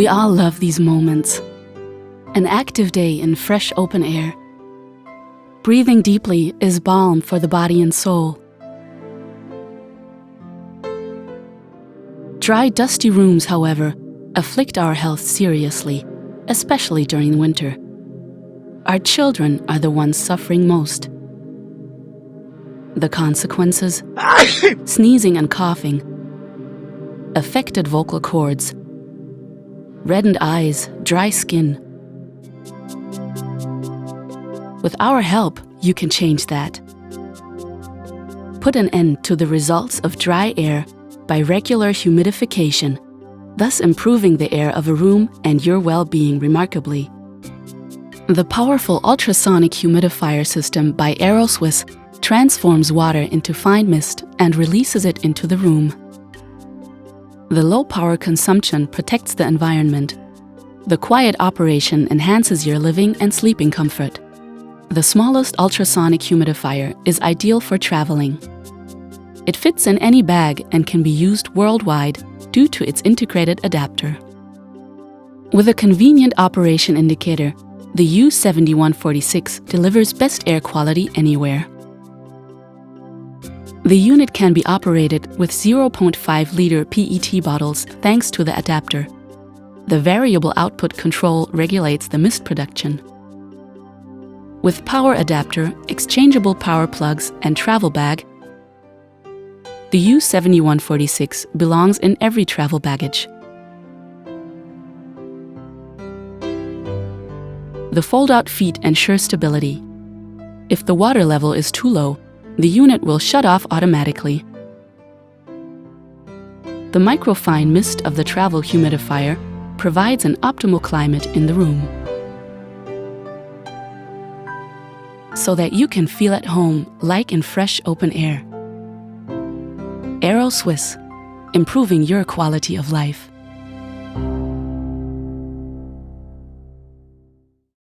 We all love these moments. An active day in fresh open air. Breathing deeply is balm for the body and soul. Dry, dusty rooms, however, afflict our health seriously, especially during winter. Our children are the ones suffering most. The consequences: sneezing and coughing, affected vocal cords, reddened eyes, dry skin. With our help, you can change that. Put an end to the results of dry air by regular humidification, thus improving the air of a room and your well-being remarkably. The powerful ultrasonic humidifier system by Aeroswiss transforms water into fine mist and releases it into the room. The low power consumption protects the environment. The quiet operation enhances your living and sleeping comfort. The smallest ultrasonic humidifier is ideal for traveling. It fits in any bag and can be used worldwide due to its integrated adapter. With a convenient operation indicator, the U7146 delivers best air quality anywhere. The unit can be operated with 0.5-liter PET bottles thanks to the adapter. The variable output control regulates the mist production. With power adapter, exchangeable power plugs, and travel bag, the U7146 belongs in every travel baggage. The fold-out feet ensure stability. If the water level is too low, the unit will shut off automatically. The microfine mist of the travel humidifier provides an optimal climate in the room, so that you can feel at home like in fresh open air. Aeroswiss, improving your quality of life.